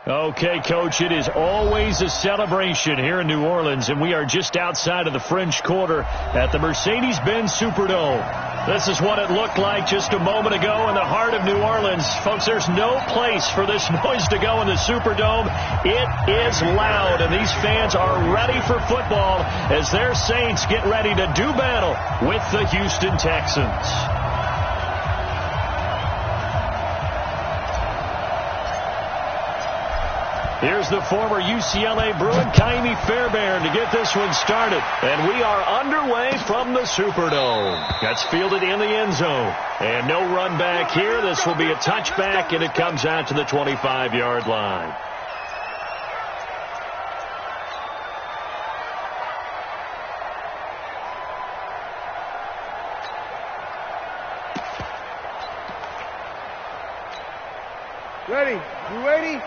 Okay, Coach, it is always a celebration here in New Orleans, and we are just outside of the French Quarter at the Mercedes-Benz Superdome. This is what it looked like just a moment ago in the heart of New Orleans. Folks, there's no place for this noise to go in the Superdome. It is loud, and these fans are ready for football as their Saints get ready to do battle with the Houston Texans. Here's the former UCLA Bruin, Kaimi Fairbairn, to get this one started. And we are underway from the Superdome. That's fielded in the end zone. And no run back here. This will be a touchback, and it comes out to the 25-yard line. Ready? You ready?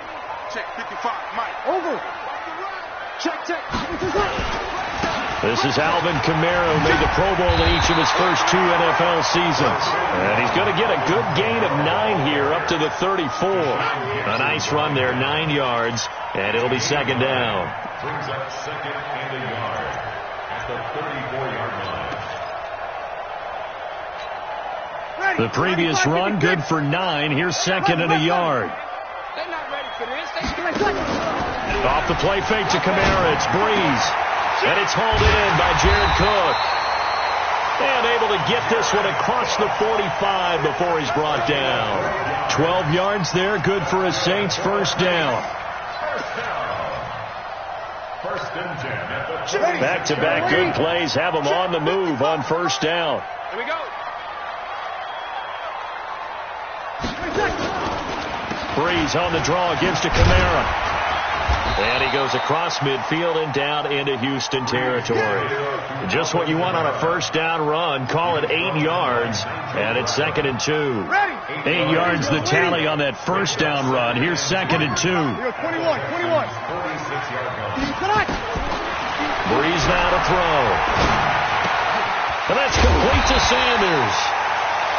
Check 55, Mike. Over. Check. This is Alvin Kamara, who made the Pro Bowl in each of his first 2 NFL seasons. And he's going to get a good gain of 9 here up to the 34. A nice run there, 9 yards, and it'll be second down. Brings up second and a yard at the 34-yard line. The previous run, good for 9. Here's second and a yard. They're not ready for this. Off the play fake to Kamara. It's Breeze. And it's hauled in by Jared Cook. And able to get this one across the 45 before he's brought down. 12 yards there. Good for a Saints first down. First and 10. Back-to-back good plays have them on the move on first down. Here we go. Breeze on the draw, gives to Kamara. And he goes across midfield and down into Houston territory. Just what you want on a first down run. Call it 8 yards, and it's second and 2. 8 yards the tally on that first down run. Here's second and 2. 21. Breeze now to throw. And that's complete to Sanders.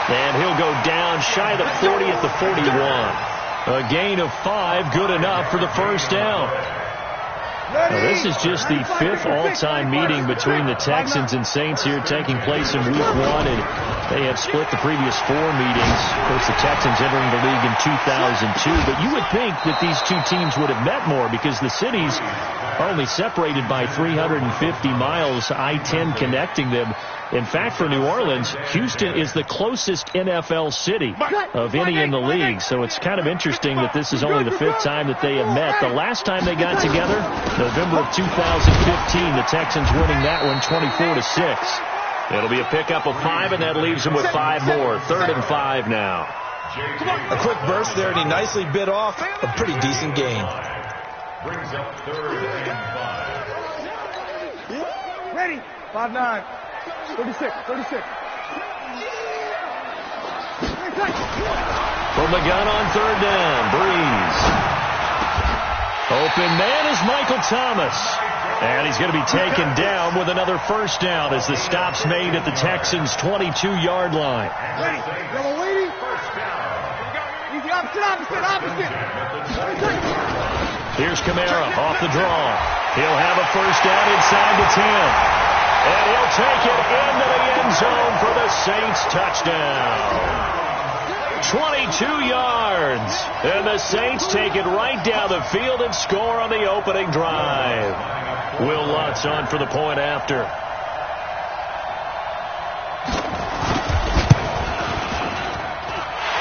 And he'll go down shy of the 40 at the 41. A gain of 5, good enough for the first down. Now, this is just the 5th all-time meeting between the Texans and Saints here, taking place in Week 1, and they have split the previous 4 meetings. Of course, the Texans entering the league in 2002, but you would think that these two teams would have met more because the cities are only separated by 350 miles, I-10 connecting them. In fact, for New Orleans, Houston is the closest NFL city of any in the league. So it's kind of interesting that this is only the 5th time that they have met. The last time they got together, November of 2015, the Texans winning that one 24-6. It'll be a pickup of 5, and that leaves them with 5 more. 3rd and 5 now. A quick burst there, and he nicely bit off a pretty decent gain. Brings up 3rd and 5. Ready? 5-9. 36. From the gun on 3rd down, Breeze. Open man is Michael Thomas. And he's going to be taken down with another first down as the stop's made at the Texans' 22-yard line. Ready? Yellow lady. First down. Easy, opposite. Here's Kamara off the draw. He'll have a first down inside the 10. And he'll take it into the end zone for the Saints touchdown. 22 yards. And the Saints take it right down the field and score on the opening drive. Will Lutz on for the point after.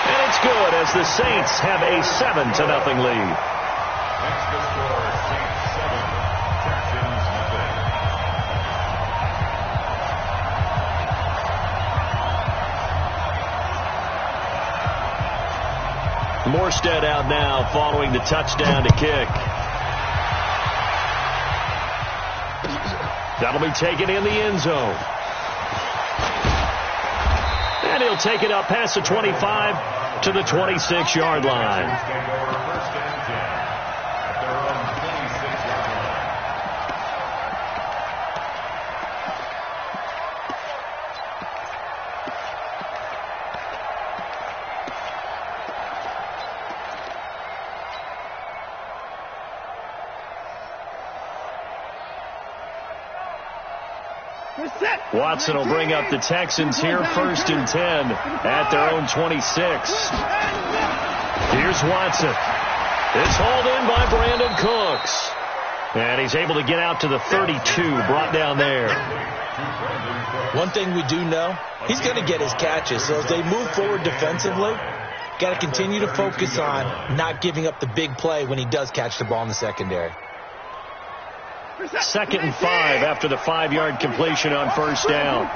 And it's good as the Saints have a 7-0 lead. Extra score, Saints 7, Texans nothing. Morstead out now following the touchdown to kick. That'll be taken in the end zone. And he'll take it up past the 25 to the 26-yard line. Watson will bring up the Texans here, 1st and 10 at their own 26. Here's Watson. It's hauled in by Brandon Cooks. And he's able to get out to the 32, brought down there. One thing we do know, he's going to get his catches. So as they move forward defensively, got to continue to focus on not giving up the big play when he does catch the ball in the secondary. 2nd and 5 after the 5-yard completion on 1st down.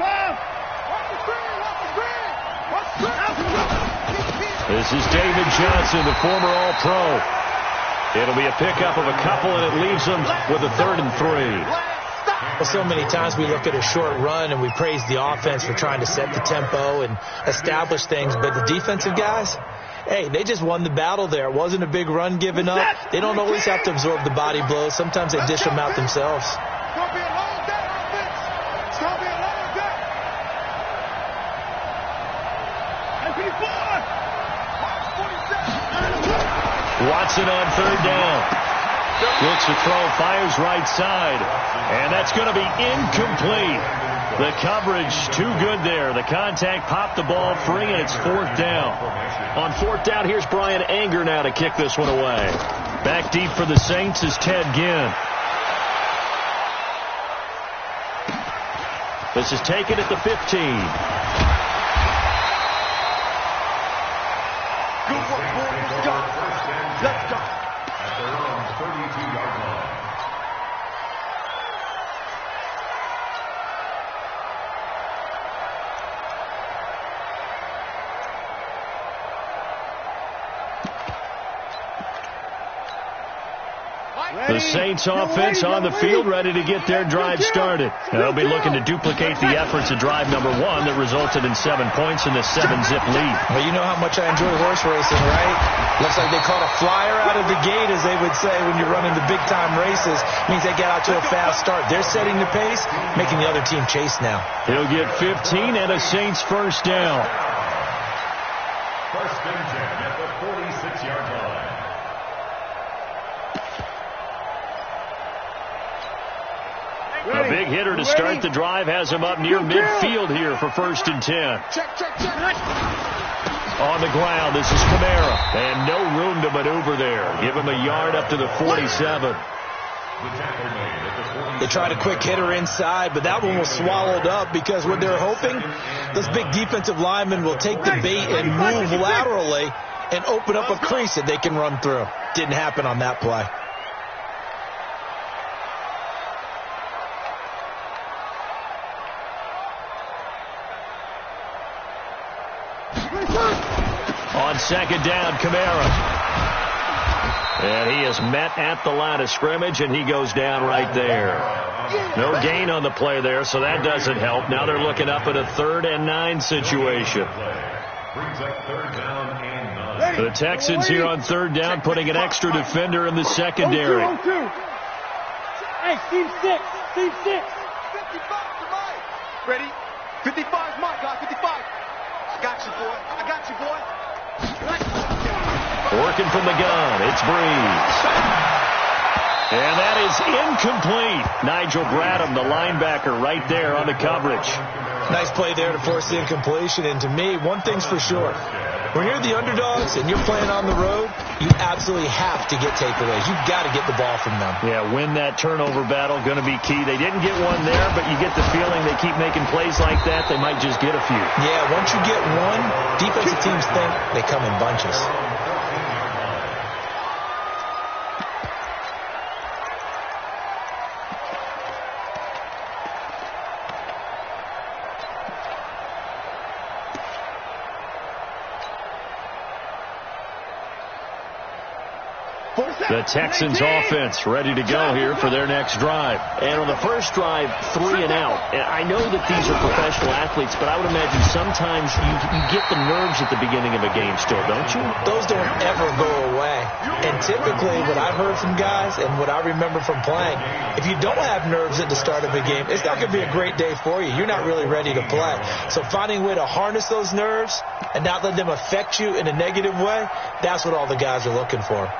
This is David Johnson, the former All-Pro. It'll be a pickup of a couple, and it leaves them with a 3rd and 3. Well, so many times we look at a short run and we praise the offense for trying to set the tempo and establish things, but the defensive guys, hey, they just won the battle there. It wasn't a big run given up. They don't always have to absorb the body blows. Sometimes they dish them out themselves. Watson on 3rd down. Looks to throw, fires right side. And that's going to be incomplete. The coverage too good there. The contact popped the ball free, and it's 4th down. On 4th down, here's Brian Anger now to kick this one away. Back deep for the Saints is Ted Ginn. This is taken at the 15. Good work, boys. Let's go. Let's go. At their own 32-yard line. The Saints offense on the field, ready to get their drive started. They'll be looking to duplicate the efforts of drive number 1 that resulted in 7 points in the 7-zip lead. Well, you know how much I enjoy horse racing, right? Looks like they caught a flyer out of the gate, as they would say when you're running the big-time races. Means they get out to a fast start. They're setting the pace, making the other team chase now. He'll get 15 and a Saints 1st down. 1st and 10 at the 46-yard line. A big hitter to start the drive has him up near midfield here for 1st and 10. On the ground, this is Kamara. And no room to maneuver there. Give him a yard up to the 47. They tried a quick hitter inside, but that one was swallowed up because what they're hoping, those big defensive linemen will take the bait and move laterally and open up a crease that they can run through. Didn't happen on that play. On 2nd down, Kamara. And he is met at the line of scrimmage, and he goes down right there. No gain on the play there, so that doesn't help. Now they're looking up at a 3rd and 9 situation. The Texans here on 3rd down, putting an extra defender in the secondary. Hey, Steve 6. Steve 6. 55 to Mike. Ready? 55 is Mike, guys. 55. I got you, boy. I got you, boy. Working from the gun, it's Breeze. And that is incomplete. Nigel Bradham, the linebacker, right there on the coverage. Nice play there to force the incompletion. And to me, one thing's for sure. When you're the underdogs and you're playing on the road, you absolutely have to get takeaways. You've got to get the ball from them. Yeah, win that turnover battle, going to be key. They didn't get one there, but you get the feeling they keep making plays like that, they might just get a few. Yeah, once you get one, defensive teams think they come in bunches. The Texans offense ready to go here for their next drive. And on the first drive, 3 and out. And I know that these are professional athletes, but I would imagine sometimes you get the nerves at the beginning of a game still, don't you? Those don't ever go away. And typically what I've heard from guys and what I remember from playing, if you don't have nerves at the start of a game, it's not going to be a great day for you. You're not really ready to play. So finding a way to harness those nerves and not let them affect you in a negative way, that's what all the guys are looking for.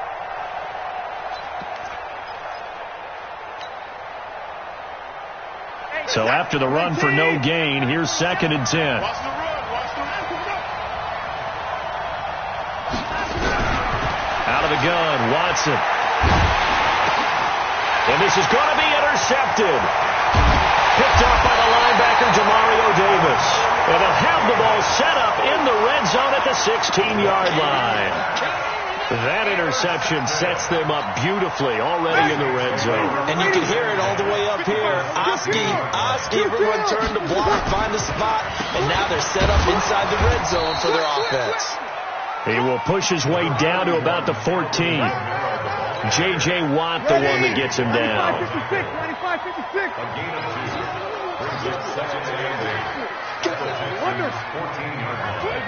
So after the run for no gain, here's 2nd and 10. Out of the gun, Watson. And this is going to be intercepted. Picked up by the linebacker, Demario Davis. And they'll have the ball set up in the red zone at the 16-yard line. That interception sets them up beautifully already in the red zone. And you can hear it all the way up here. Oski, everyone turned to block, find the spot, and now they're set up inside the red zone for their offense. He will push his way down to about the 14. J.J. Watt, the one that gets him down. 95, 56.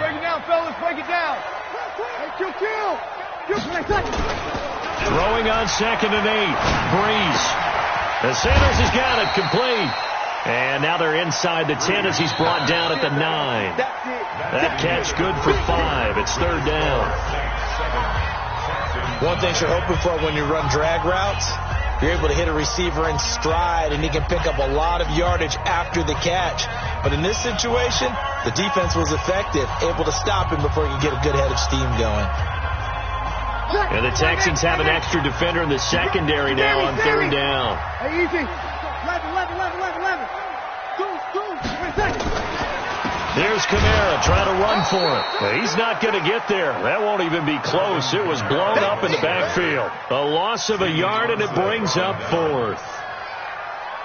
Break it down, fellas. Break it down. Kill. Throwing on 2nd and 8. Breeze. The Sanders has got it complete. And now they're inside the 10 as he's brought down at the 9. That catch good for 5. It's 3rd down. One thing you're hoping for when you run drag routes, you're able to hit a receiver in stride, and he can pick up a lot of yardage after the catch. But in this situation, the defense was effective, able to stop him before he could get a good head of steam going. And the Texans have an extra defender in the secondary now on 3rd down. Hey, easy. 11. There's Kamara trying to run for it. He's not going to get there. That won't even be close. It was blown up in the backfield. A loss of a yard, and it brings up 4th.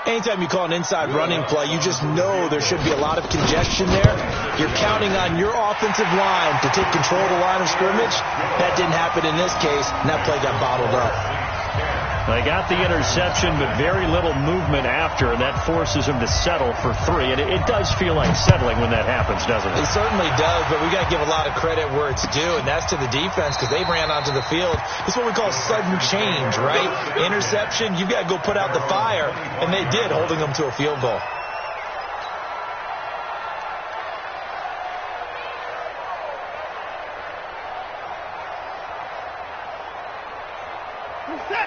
Anytime you call an inside running play, you just know there should be a lot of congestion there. You're counting on your offensive line to take control of the line of scrimmage. That didn't happen in this case, and that play got bottled up. They got the interception, but very little movement after, and that forces them to settle for 3. And it does feel like settling when that happens, doesn't it? It certainly does, but we got to give a lot of credit where it's due, and that's to the defense because they ran onto the field. It's what we call sudden change, right? Interception, you've got to go put out the fire, and they did, holding them to a field goal.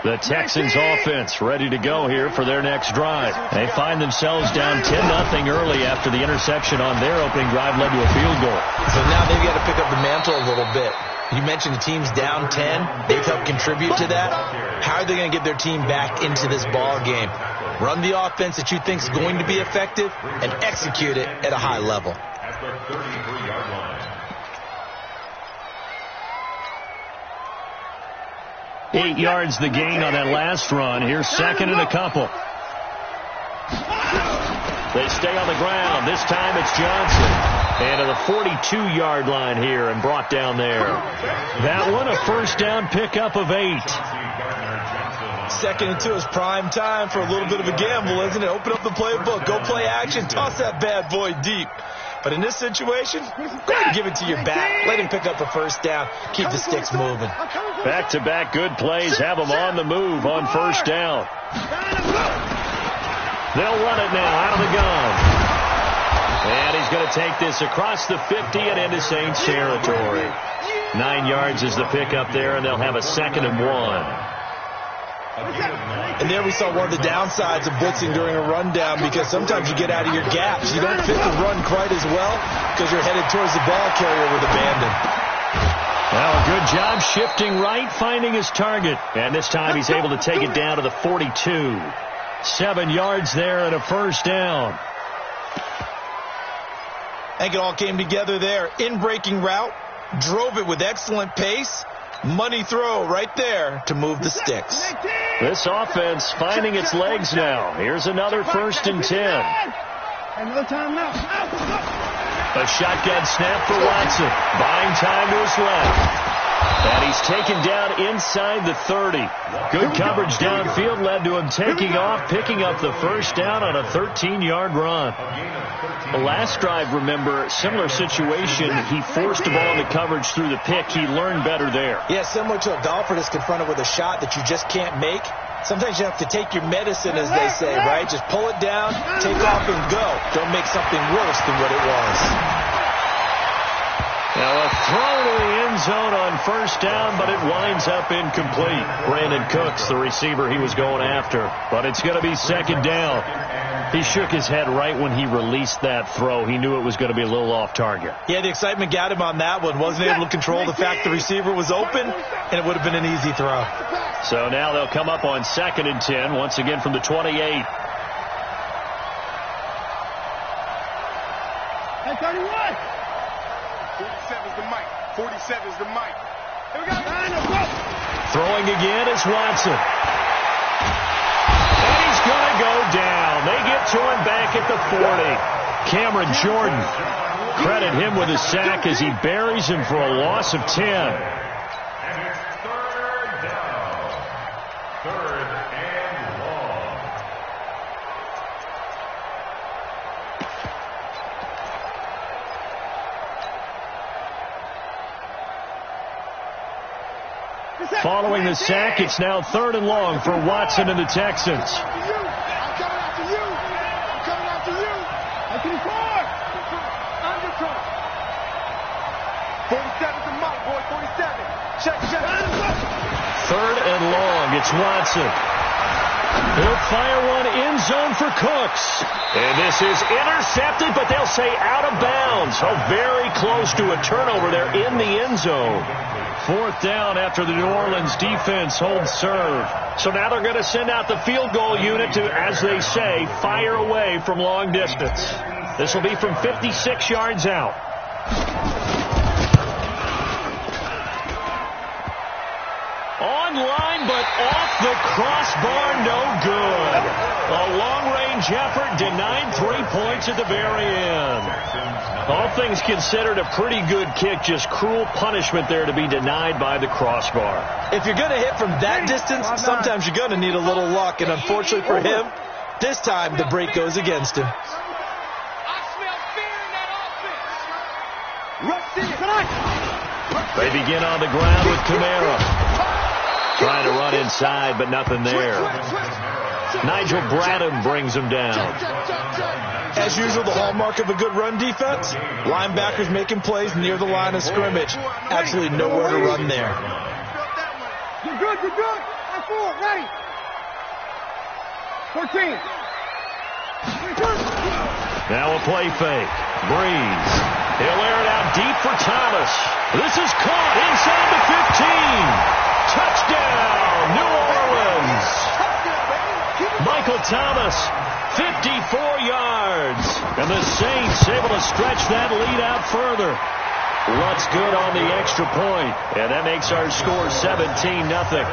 The Texans offense ready to go here for their next drive. They find themselves down 10-0 early after the interception on their opening drive led to a field goal. So now they've got to pick up the mantle a little bit. You mentioned the team's down 10. They've helped contribute to that. How are they going to get their team back into this ball game? Run the offense that you think is going to be effective and execute it at a high level. At the 33-yard line. 8 yards the gain on that last run. Here's 2nd and a couple. They stay on the ground. This time it's Johnson. And to the 42-yard line here and brought down there. That one a 1st down pickup of 8. 2nd and 2 is prime time for a little bit of a gamble, isn't it? Open up the playbook. Go play action. Toss that bad boy deep. But in this situation, go ahead and give it to your back. Let him pick up a 1st down. Keep the sticks moving. Back-to-back good plays have them on the move on 1st down. They'll run it now out of the gun. And he's going to take this across the 50 and into Saints territory. 9 yards is the pickup there, and they'll have a 2nd and 1. And there we saw one of the downsides of blitzing during a rundown because sometimes you get out of your gaps. You don't fit the run quite as well because you're headed towards the ball carrier with abandon. Well, a good job shifting right, finding his target. And this time he's able to take it down to the 42. 7 yards there and a 1st down. I think it all came together there. In-breaking route, drove it with excellent pace. Money throw right there to move the sticks. This offense finding its legs now. Here's another 1st and 10. Another timeout. A shotgun snap for Watson. Buying time to his left. And he's taken down inside the 30. Good coverage downfield led to him taking off, picking up the 1st down on a 13-yard run. The last drive, remember, similar situation. He forced the ball into coverage through the pick. He learned better there. Yeah, similar to a golfer that's confronted with a shot that you just can't make. Sometimes you have to take your medicine, as they say, right? Just pull it down, take off, and go. Don't make something worse than what it was. Now a throw to the end end zone on first down, but it winds up incomplete. Brandon Cooks, the receiver he was going after. But it's going to be second down. He shook his head right when he released that throw. He knew it was going to be a little off target. Yeah, the excitement got him on that one. Wasn't able to control the fact the receiver was open, and it would have been an easy throw. So now they'll come up on 2nd and 10, once again from the 28. Hey, 31. 47 is the mic. 47 is the mic. Here we go. Throwing again is Watson. And he's going to go down. They get to him back at the 40. Cameron Jordan, credit him with a sack as he buries him for a loss of 10. And it's third down. Third and long. Following the sack, it's now 3rd and long for Watson and the Texans. I'm coming after you. I'm coming after you. I can score. Undercut. 47 is the mic, boy. 47. Check. 3rd and long, it's Watson. He'll fire one end zone for Cooks. And this is intercepted, but they'll say out of bounds. Oh, very close to a turnover there in the end zone. 4th down after the New Orleans defense holds serve. So now they're going to send out the field goal unit to, as they say, fire away from long distance. This will be from 56 yards out. Online, but off the crossbar, no good. A long-range effort denied 3 points at the very end. All things considered, a pretty good kick, just cruel punishment there to be denied by the crossbar. If you're going to hit from that distance, sometimes you're going to need a little luck, and unfortunately for him, this time the break goes against him. I smell fear in that offense. They begin on the ground with Kamara. Trying to run inside, but nothing there. Nigel Bradham brings him down. As usual, the hallmark of a good run defense, linebackers making plays near the line of scrimmage. Absolutely nowhere to run there. You're good. I'm full. Ready. 14. Now a play fake. Breeze. He'll air it out deep for Thomas. This is caught inside the 15. Touchdown, New Orleans. Michael Thomas, 54 yards. And the Saints able to stretch that lead out further. Lutz good on the extra point. And that makes our score 17-0.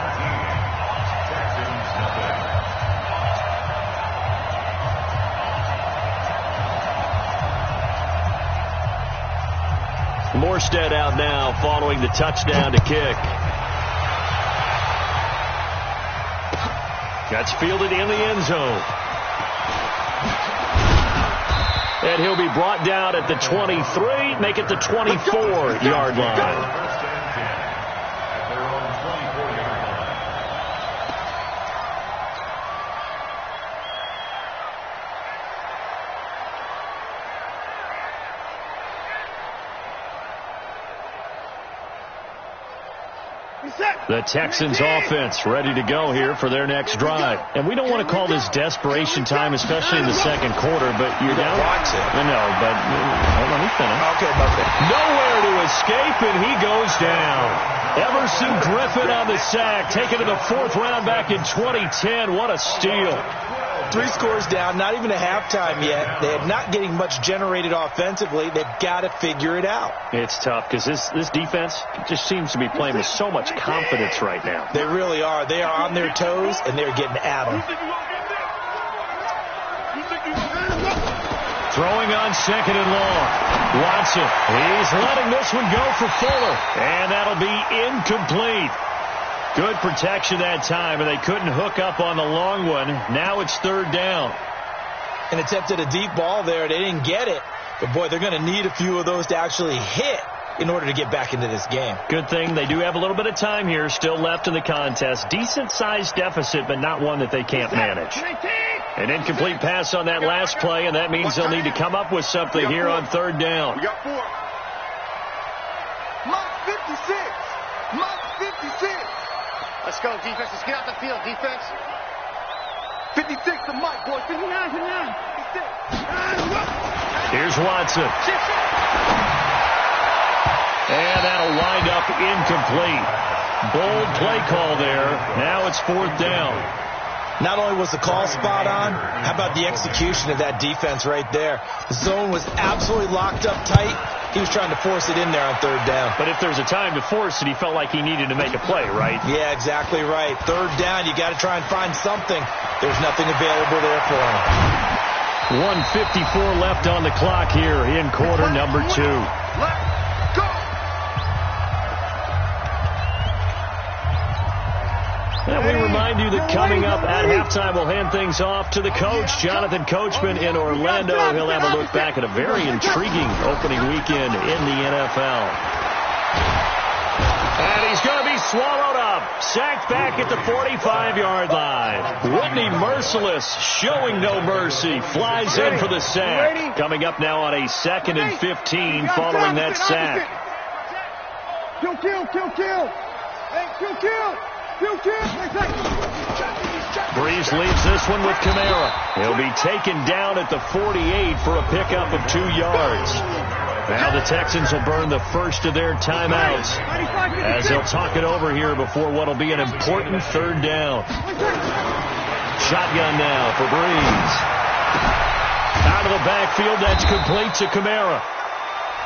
Morstead out now following the touchdown to kick. That's fielded in the end zone. And he'll be brought down at the 23, make it the 24-yard line. The Texans offense ready to go here for their next drive. And we don't want to call this desperation time, especially in the second quarter, but you're down. I know, but let me finish. Okay. Nowhere to escape, and he goes down. Everson Griffin on the sack, taken to the 4th round back in 2010. What a steal. 3 scores down, not even a halftime yet. They're not getting much generated offensively. They've got to figure it out. It's tough because this defense just seems to be playing with so much confidence right now. They really are. They are on their toes, and they're getting at them. Throwing on 2nd and long. Watson, he's letting this one go for Fuller. And that'll be incomplete. Good protection that time, and they couldn't hook up on the long one. Now it's 3rd down. And attempted a deep ball there. They didn't get it. But, boy, they're going to need a few of those to actually hit in order to get back into this game. Good thing they do have a little bit of time here still left in the contest. Decent-sized deficit, but not one that they can't manage. An incomplete pass on that last play, and that means they'll need to come up with something here on 3rd down. We got 4. 56. Mike 56. Let's go, defense. Let's get out the field, defense. 56 to Mike, boy. 59 to 9. 56. Here's Watson. And that'll wind up incomplete. Bold play call there. Now it's 4th down. Not only was the call spot on, how about the execution of that defense right there? The zone was absolutely locked up tight. He was trying to force it in there on 3rd down. But if there's a time to force it, he felt like he needed to make a play, right? Yeah, exactly right. 3rd down, you got to try and find something. There's nothing available there for him. 1:54 left on the clock here in quarter number 2. Let's go. And we remind you that coming up at halftime, we'll hand things off to the coach, Jonathan Coachman in Orlando. He'll have a look back at a very intriguing opening weekend in the NFL. And he's going to be swallowed up. Sacked back at the 45-yard line. Whitney Merciless, showing no mercy, flies in for the sack. Coming up now on a 2nd and 15 following that sack. Kill. Hey, kill. Breeze leaves this one with Kamara. He'll be taken down at the 48 for a pickup of 2 yards. Now the Texans will burn the first of their timeouts as they'll talk it over here before what will be an important 3rd down. Shotgun now for Breeze. Out of the backfield, that's complete to Kamara.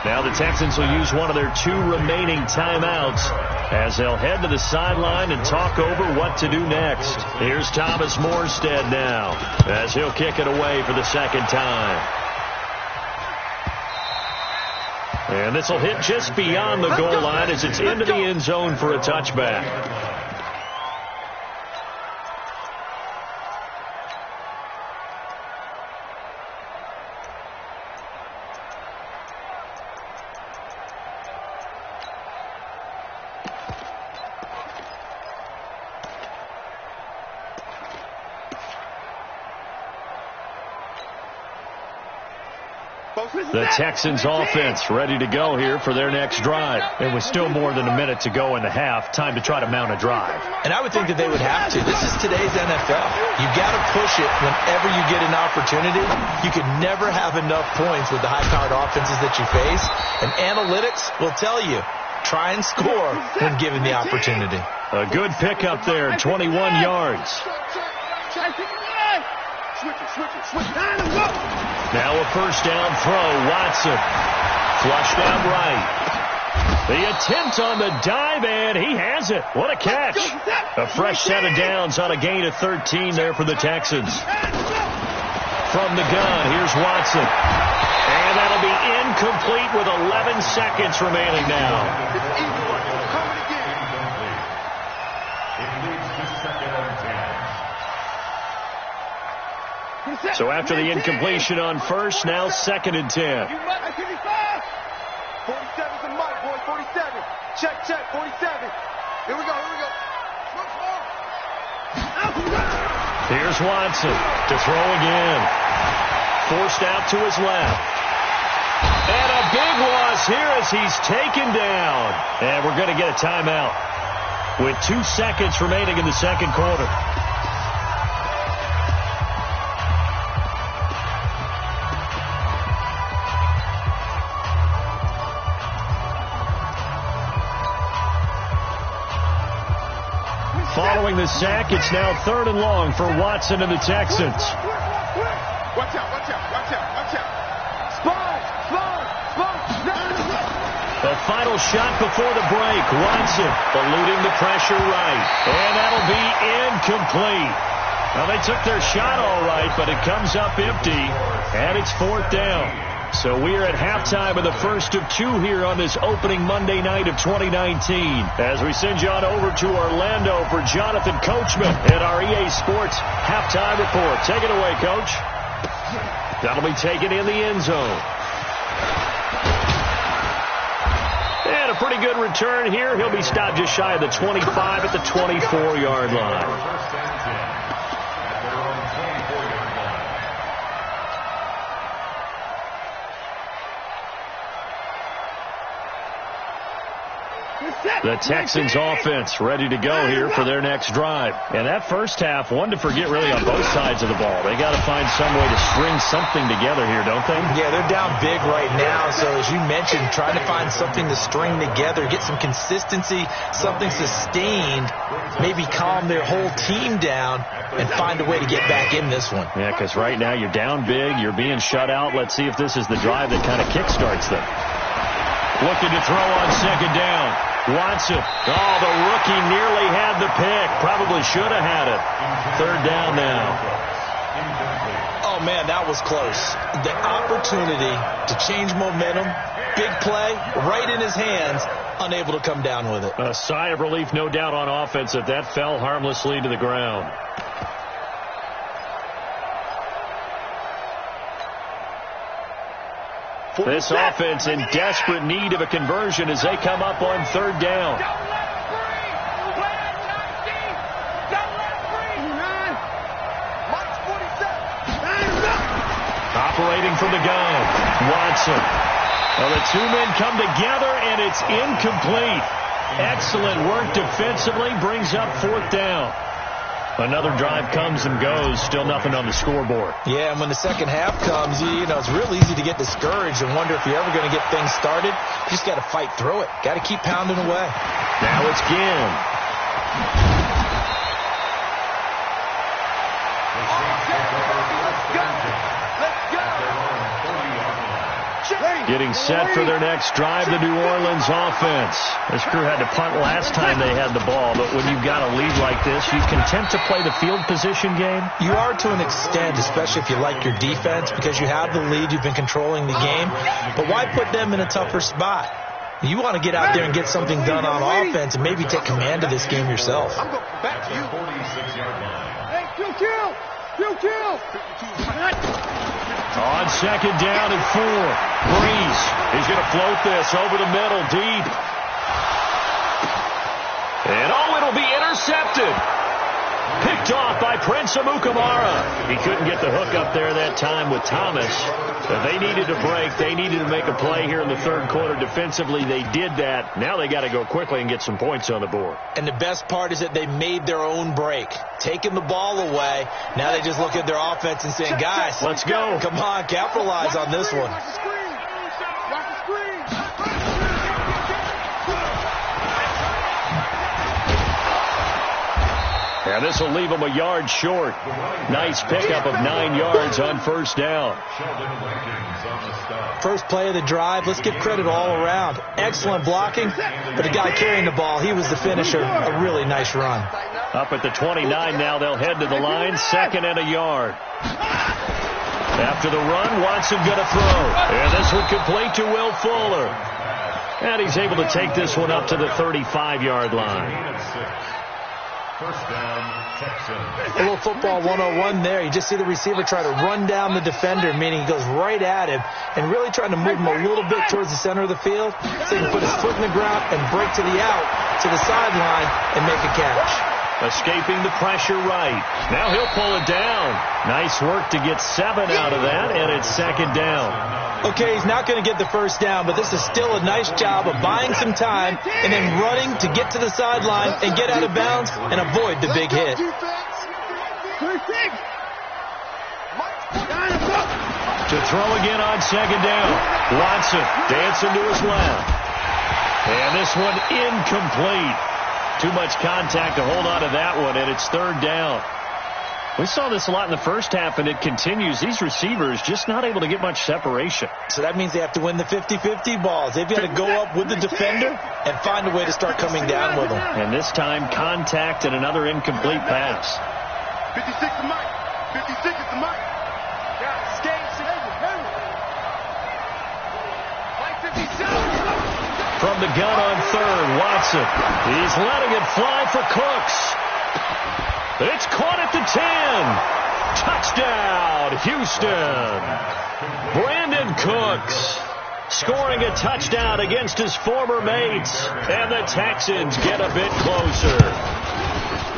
Now the Texans will use one of their 2 remaining timeouts as they'll head to the sideline and talk over what to do next. Here's Thomas Morstead now as he'll kick it away for the 2nd time. And this will hit just beyond the goal line as it's into the end zone for a touchback. The Texans offense ready to go here for their next drive. And with still more than a minute to go in the half, time to try to mount a drive. And I would think that they would have to. This is today's NFL. You got to push it whenever you get an opportunity. You can never have enough points with the high-powered offenses that you face. And analytics will tell you, try and score when given the opportunity. A good pickup there, 21 yards. Now a 1st down throw. Watson flushed out right. The attempt on the dive, and he has it. What a catch. A fresh set of downs on a gain of 13 there for the Texans. From the gun, here's Watson. And that'll be incomplete with 11 seconds remaining now. So after the incompletion on 1st, now 2nd and 10. 47's a Mike, boy. 47. Check. 47. Here we go. Here's Watson to throw again. Forced out to his left. And a big loss here as he's taken down. And we're going to get a timeout with 2 seconds remaining in the 2nd quarter. Following the sack, it's now 3rd and long for Watson and the Texans. Watch out. The final shot before the break. Watson eluding the pressure right. And that'll be incomplete. Well, they took their shot all right, but it comes up empty. And it's 4th down. So we are at halftime of the first of 2 here on this opening Monday night of 2019. As we send you on over to Orlando for Jonathan Coachman at our EA Sports halftime report. Take it away, Coach. That'll be taken in the end zone. And a pretty good return here. He'll be stopped just shy of the 25 at the 24-yard line. The Texans offense ready to go here for their next drive. And that first half, one to forget really on both sides of the ball. They got to find some way to string something together here, don't they? Yeah, they're down big right now. So as you mentioned, trying to find something to string together, get some consistency, something sustained, maybe calm their whole team down and find a way to get back in this one. Yeah, because right now you're down big, you're being shut out. Let's see if this is the drive that kind of kickstarts them. Looking to throw on second down. Watson. Oh, the rookie nearly had the pick. Probably should have had it. Third down now. Oh, man, that was close. The opportunity to change momentum, big play, right in his hands, unable to come down with it. A sigh of relief, no doubt, on offense that that fell harmlessly to the ground. This offense in desperate need of a conversion as they come up on third down. Operating from the gun, Watson. Well, the two men come together, and it's incomplete. Excellent work defensively, brings up fourth down. Another drive comes and goes, still nothing on the scoreboard. Yeah, and when the second half comes, you know, it's real easy to get discouraged and wonder if you're ever going to get things started. You just got to fight through it. Got to keep pounding away. Now it's Ginn. Getting set for their next drive, the New Orleans offense. This crew had to punt last time they had the ball, but when you've got a lead like this, you content to play the field position game? You are to an extent, especially if you like your defense, because you have the lead, you've been controlling the game. But why put them in a tougher spot? You want to get out there and get something done on offense and maybe take command of this game yourself. I'm going back to you. 46-yard line. Hey, kill. On second down and 4. Breeze. He's going to float this over the middle, deep. And it'll be intercepted. Picked off by Prince Amukamara. He couldn't get the hook up there that time with Thomas. But they needed to break. They needed to make a play here in the third quarter. Defensively, they did that. Now they got to go quickly and get some points on the board. And the best part is that they made their own break. Taking the ball away. Now they just look at their offense and saying, guys, let's go. Come on, capitalize on this one. And this will leave them a yard short. Nice pickup of 9 yards on first down. First play of the drive. Let's give credit all around. Excellent blocking, but the guy carrying the ball, he was the finisher. A really nice run. Up at the 29 now, they'll head to the line. Second and a yard. After the run, Watson going to throw. And this one complete to Will Fuller. And he's able to take this one up to the 35-yard line. First down, Texans. A little football 101 there. You just see the receiver try to run down the defender, meaning he goes right at him and really trying to move him a little bit towards the center of the field so he can put his foot in the ground and break to the out, to the sideline, and make a catch. Escaping the pressure right. Now he'll pull it down. Nice work to get 7 out of that, and it's second down. Okay, he's not going to get the first down, but this is still a nice job of buying some time and then running to get to the sideline and get out of bounds and avoid the big hit. To throw again on second down. Watson dancing to his left. And this one incomplete. Too much contact to hold on to that one, and it's third down. We saw this a lot in the first half, and it continues. These receivers just not able to get much separation. So that means they have to win the 50-50 balls. They've got to go up with the defender and find a way to start coming down with them. And this time, contact and another incomplete pass. 56 to Mike. 56 is to Mike. From the gun on third, Watson. He's letting it fly for Cooks. It's caught at the 10. Touchdown, Houston. Brandon Cooks scoring a touchdown against his former mates. And the Texans get a bit closer.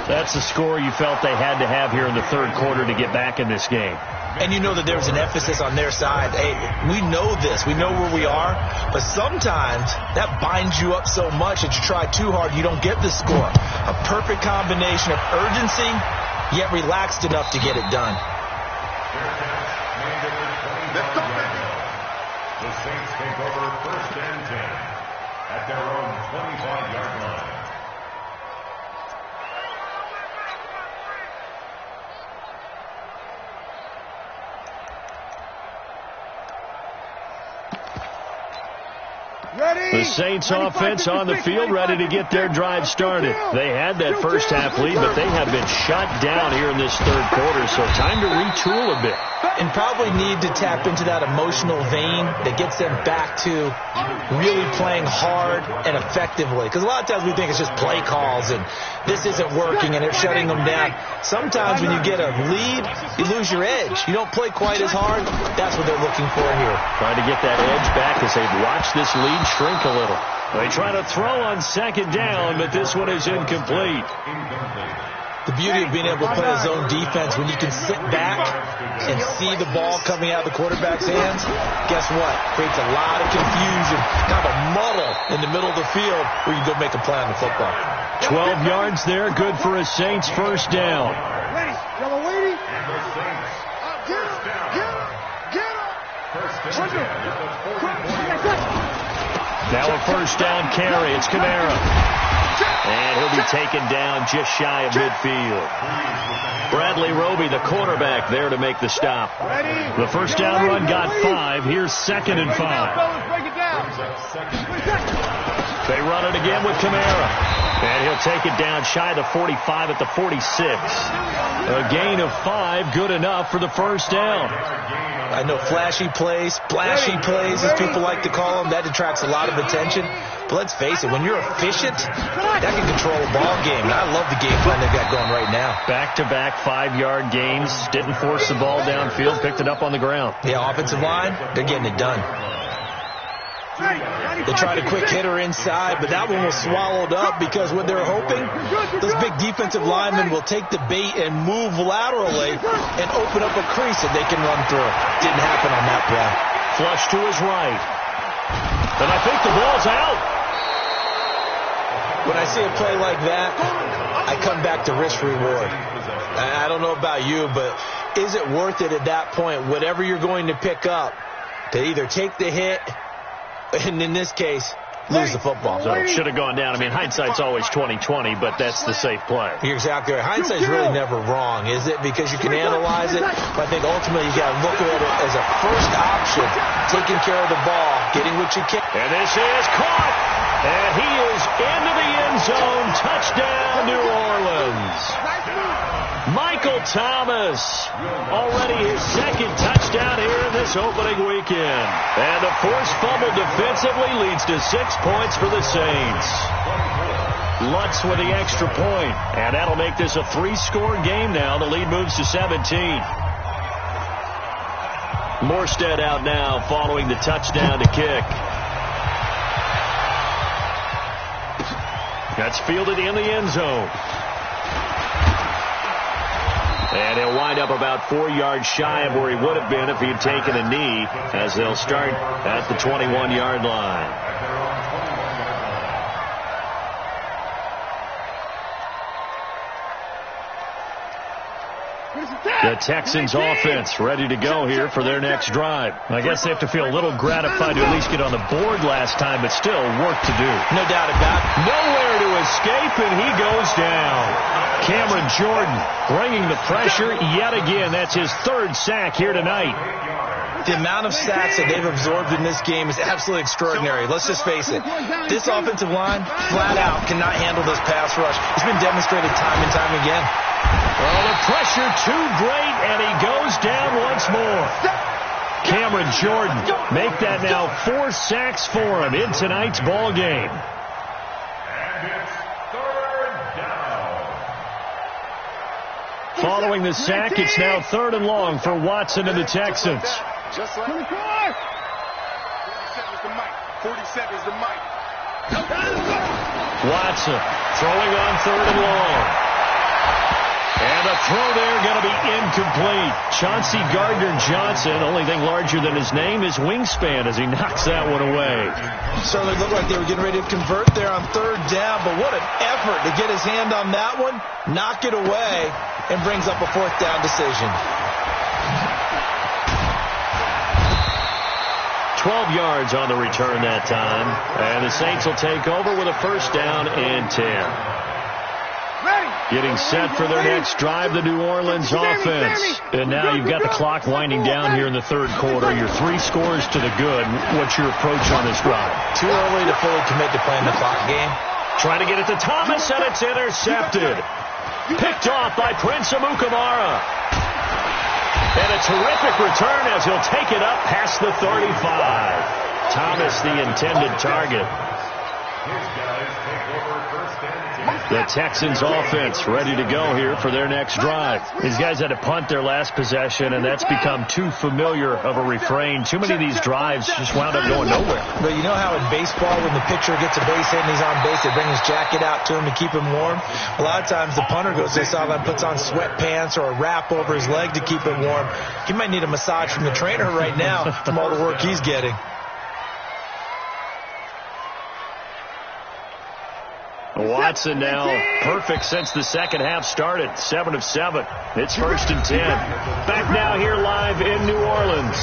That's the score you felt they had to have here in the third quarter to get back in this game. And you know that there was an emphasis on their side. Hey, we know this. We know where we are. But sometimes that binds you up so much that you try too hard, you don't get the score. A perfect combination of urgency, yet relaxed enough to get it done. Let's go, baby. The Saints take over 1st and 10 at their own 25-yard line. The Saints offense on the field, ready to get their drive started. They had that first half lead, but they have been shut down here in this third quarter, so time to retool a bit. And probably need to tap into that emotional vein that gets them back to really playing hard and effectively. Because a lot of times we think it's just play calls and this isn't working and it's shutting them down. Sometimes when you get a lead, you lose your edge. You don't play quite as hard. That's what they're looking for here. Trying to get that edge back as they've watched this lead shrink a little. They try to throw on second down, but this one is incomplete. The beauty of being able to play a zone defense when you can sit back and see the ball coming out of the quarterback's hands, guess what? Creates a lot of confusion, kind of a muddle in the middle of the field where you go make a play on the football. 12 yards there, good for a Saints first down. Ready. Y'all are waiting. Now a first down carry. It's Kamara. And he'll be taken down just shy of midfield. Bradley Roby, the quarterback, there to make the stop. The first down run got 5. Here's 2nd and 5. They run it again with Kamara. And he'll take it down shy of the 45 at the 46. A gain of 5, good enough for the first down. I know flashy plays, splashy plays, as people like to call them, that attracts a lot of attention. But let's face it, when you're efficient, that can control a ball game. And I love the game plan they've got going right now. Back-to-back 5-yard gains. Didn't force the ball downfield, picked it up on the ground. Yeah, offensive line, they're getting it done. They tried a quick hitter inside, but that one was swallowed up because what they're hoping, those big defensive linemen will take the bait and move laterally and open up a crease that they can run through. Didn't happen on that play. Flush to his right. And I think the ball's out. When I see a play like that, I come back to risk-reward. I don't know about you, but is it worth it at that point, whatever you're going to pick up, to either take the hit and in this case, lose the football? So it should have gone down. I mean, hindsight's always 20/20, but that's the safe play. You're exactly right. Hindsight's really never wrong, is it? Because you can analyze it, but I think ultimately you got to look at it as a first option, taking care of the ball, getting what you can. And this is caught, and he is into the end zone. Touchdown, New Orleans. Michael Thomas, already his 2nd touchdown here in this opening weekend. And the forced fumble defensively leads to 6 points for the Saints. Lutz with the extra point, and that'll make this a 3-score game now. The lead moves to 17. Morstead out now following the touchdown to kick. That's fielded in the end zone. And he'll wind up about 4 yards shy of where he would have been if he had taken a knee, as they'll start at the 21-yard line. The Texans offense ready to go here for their next drive. I guess they have to feel a little gratified to at least get on the board last time, but still work to do. No doubt about it. Nowhere to escape, and he goes down. Cameron Jordan bringing the pressure yet again. That's his 3rd sack here tonight. The amount of sacks that they've absorbed in this game is absolutely extraordinary. Let's just face it. This offensive line, flat out, cannot handle this pass rush. It's been demonstrated time and time again. Well, the pressure too great, and he goes down once more. Cameron Jordan, make that now 4 sacks for him in tonight's ball game. And it's 3rd down. Following the sack, it's now 3rd and long for Watson and the Texans. Just like 47 is the mic. 47 is the mic. Watson throwing on 3rd and long. And the throw there going to be incomplete. Chauncey Gardner-Johnson, only thing larger than his name is wingspan as he knocks that one away. Certainly looked like they were getting ready to convert there on third down, but what an effort to get his hand on that one, knock it away, and brings up a fourth down decision. 12 yards on the return that time. And the Saints will take over with a first down and 10. Getting set for their next drive, the New Orleans offense. And now you've got the clock winding down here in the third quarter. Your 3 scores to the good. What's your approach on this drive? Too early to fully commit to playing the clock game. Trying to get it to Thomas, and it's intercepted. Picked off by Prince Amukamara. And a terrific return as he'll take it up past the 35. Thomas, the intended target. The Texans offense ready to go here for their next drive. These guys had to punt their last possession, and that's become too familiar of a refrain. Too many of these drives just wound up going nowhere. But you know how in baseball, when the pitcher gets a base hit and he's on base, they bring his jacket out to him to keep him warm? A lot of times the punter goes to the sideline, puts on sweatpants or a wrap over his leg to keep it warm. He might need a massage from the trainer right now from all the work he's getting. Watson now perfect since the second half started. 7 of 7. It's 1st and 10. Back now here live in New Orleans.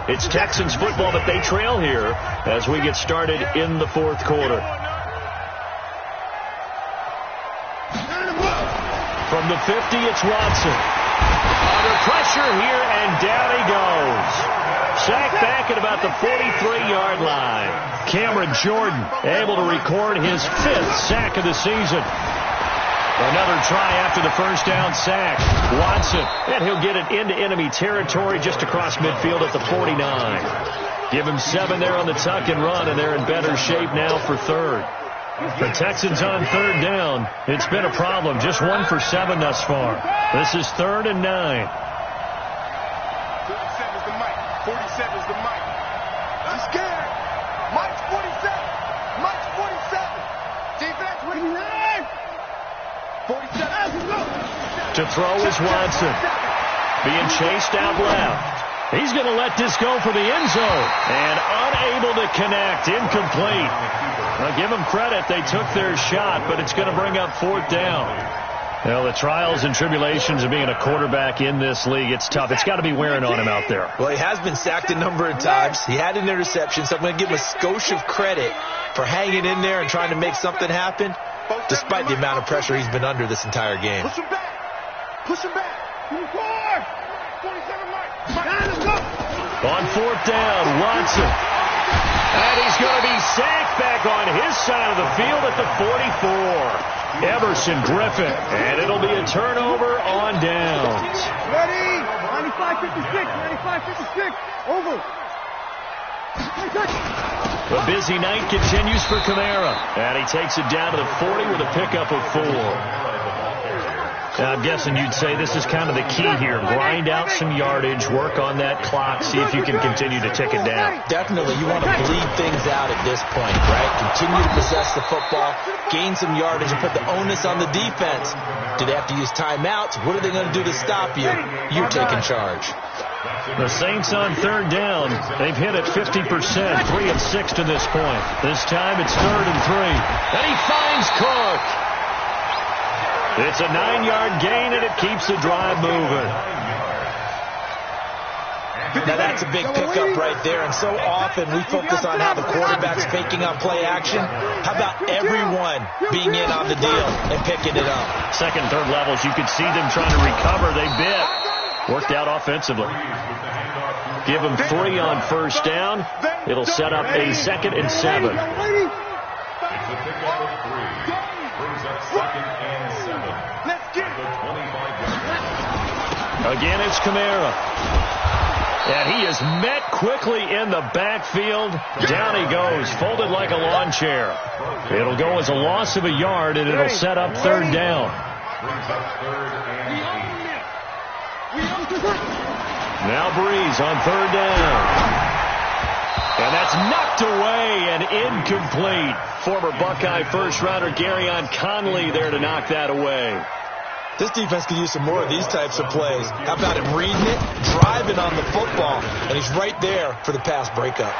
It's Texans football, but they trail here as we get started in the fourth quarter. From the 50, it's Watson. Under pressure here, and down he goes. Sacked back at about the 43-yard line. Cameron Jordan able to record his 5th sack of the season. Another try after the first down sack. Watson, and he'll get it into enemy territory just across midfield at the 49. Give him 7 there on the tuck and run, and they're in better shape now for third. The Texans on third down. It's been a problem. Just 1 for 7 thus far. This is 3rd and 9. 47 is the mic. I'm scared. Mike's 47. Mike's 47. Defense, 47. To throw is Watson. Being chased out left. He's going to let this go for the end zone. And unable to connect. Incomplete. I'll give them credit. They took their shot, but it's going to bring up 4th down. Well, the trials and tribulations of being a quarterback in this league, it's tough. It's got to be wearing on him out there. Well, he has been sacked a number of times. He had an interception, so I'm going to give him a skosh of credit for hanging in there and trying to make something happen, despite the amount of pressure he's been under this entire game. Push him back. Push him back. 47, Mike. Let's go. On 4th down, Watson. And he's going to be sacked back on his side of the field at the 44. Everson Griffin, and it'll be a turnover on downs. Ready? 95-56, 95-56, over. The busy night continues for Kamara, and he takes it down to the 40 with a pickup of 4. I'm guessing you'd say this is kind of the key here. Grind out some yardage, work on that clock, see if you can continue to tick it down. Definitely. You want to bleed things out at this point, right? Continue to possess the football, gain some yardage, and put the onus on the defense. Do they have to use timeouts? What are they going to do to stop you? You're taking charge. The Saints on third down. They've hit it 50%, 3 of 6 to this point. This time it's 3rd and 3. And he finds Cook. It's a 9-yard gain, and it keeps the drive moving. Now that's a big pickup right there, and so often we focus on how the quarterback's faking on play action. How about everyone being in on the deal and picking it up? Second, third levels, you could see them trying to recover. They bit. Worked out offensively. Give them 3 on first down. It'll set up a 2nd and 7. It's a pickup of 3. Brings up 2nd and 7. Let's get it. Again, it's Kamara. And he is met quickly in the backfield. Down he goes, folded like a lawn chair. It'll go as a loss of a yard, and it'll set up 3rd down. Brings up 3rd and 8. Now Breeze on 3rd down. And that's knocked away and incomplete. Former Buckeye first-rounder Garyon Conley there to knock that away. This defense could use some more of these types of plays. How about him reading it, driving on the football, and he's right there for the pass breakup.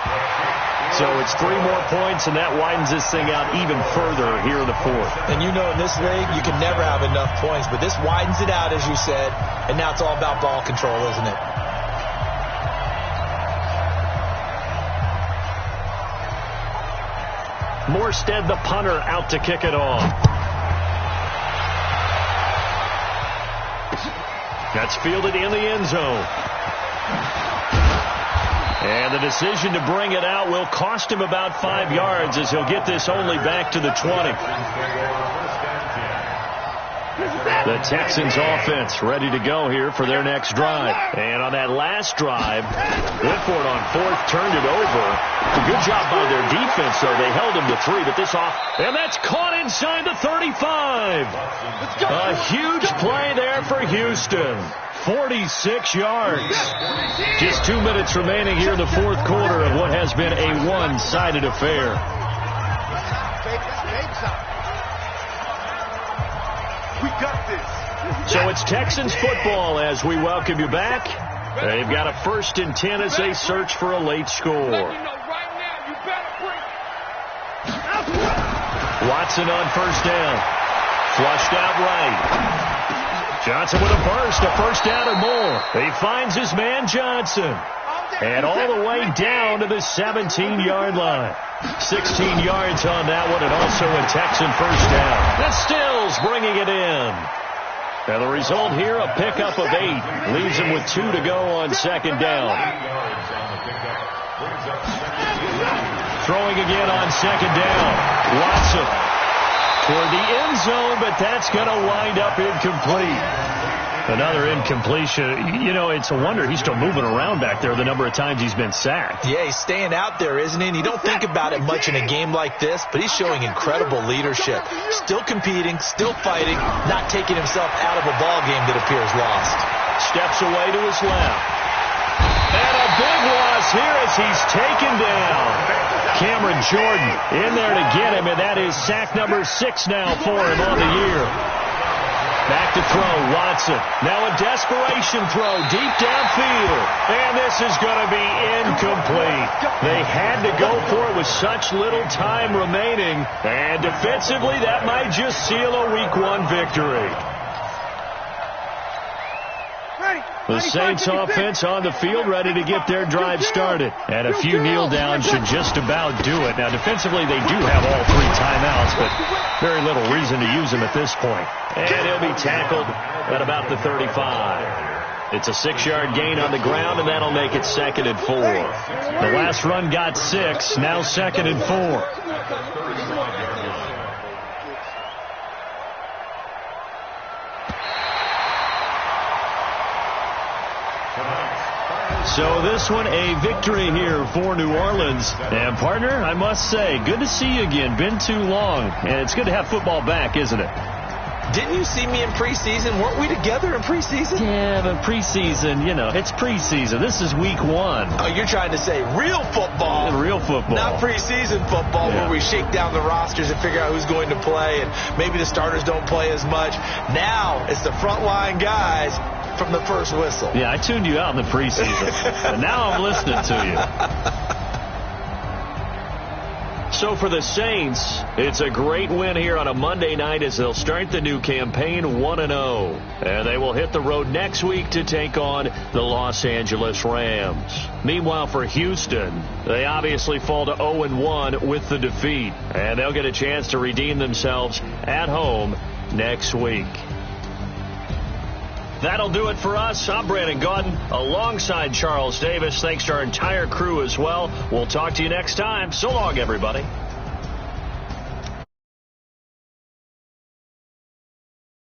So it's 3 more points, and that widens this thing out even further here in the fourth. And you know in this league, you can never have enough points, but this widens it out, as you said, and now it's all about ball control, isn't it? Morstead, the punter, out to kick it off. That's fielded in the end zone. And the decision to bring it out will cost him about 5 yards as he'll get this only back to the 20. The Texans offense ready to go here for their next drive. And on that last drive, went for it on fourth, turned it over. A good job by their defense, though. They held him to 3, but this off. And that's caught inside the 35. A huge play there for Houston. 46 yards. Just 2 minutes remaining here in the fourth quarter of what has been a one-sided affair. We got this. So it's Texans football as we welcome you back. They've got a 1st and 10 as they search for a late score. Watson on 1st down. Flushed out right. Johnson with a burst, a 1st down or more. He finds his man Johnson. And all the way down to the 17-yard line. 16 yards on that one, and also a Texan 1st down. The Stills bringing it in. And the result here, a pickup of 8. Leaves him with 2 to go on 2nd down. Throwing again on 2nd down. Watson toward the end zone, but that's going to wind up incomplete. Another incompletion. You know, it's a wonder he's still moving around back there the number of times he's been sacked. Yeah, he's staying out there, isn't he? And you don't think about it much in a game like this, but he's showing incredible leadership. Still competing, still fighting, not taking himself out of a ball game that appears lost. Steps away to his left. And a big loss here as he's taken down. Cameron Jordan in there to get him, and that is sack number 6 now for him on the year. Back to throw, Watson. Now a desperation throw deep downfield. And this is going to be incomplete. They had to go for it with such little time remaining. And defensively, that might just seal a Week 1 victory. The Saints offense on the field ready to get their drive started. And a few kneel downs should just about do it. Now defensively they do have all 3 timeouts, but very little reason to use them at this point. And he'll be tackled at about the 35. It's a 6-yard gain on the ground, and that'll make it 2nd and 4. The last run got 6, now 2nd and 4. So this one, a victory here for New Orleans. And, partner, I must say, good to see you again. Been too long. And it's good to have football back, isn't it? Didn't you see me in preseason? Weren't we together in preseason? Yeah, but preseason, you know, it's preseason. This is Week 1. Oh, you're trying to say real football. Real football. Not preseason football where we shake down the rosters and figure out who's going to play, and maybe the starters don't play as much. Now it's the frontline guys from the first whistle. Yeah, I tuned you out in the preseason, and now I'm listening to you. So for the Saints, it's a great win here on a Monday night as they'll start the new campaign 1-0. And they will hit the road next week to take on the Los Angeles Rams. Meanwhile, for Houston, they obviously fall to 0-1 with the defeat. And they'll get a chance to redeem themselves at home next week. That'll do it for us. I'm Brandon Gaudin alongside Charles Davis. Thanks to our entire crew as well. We'll talk to you next time. So long, everybody.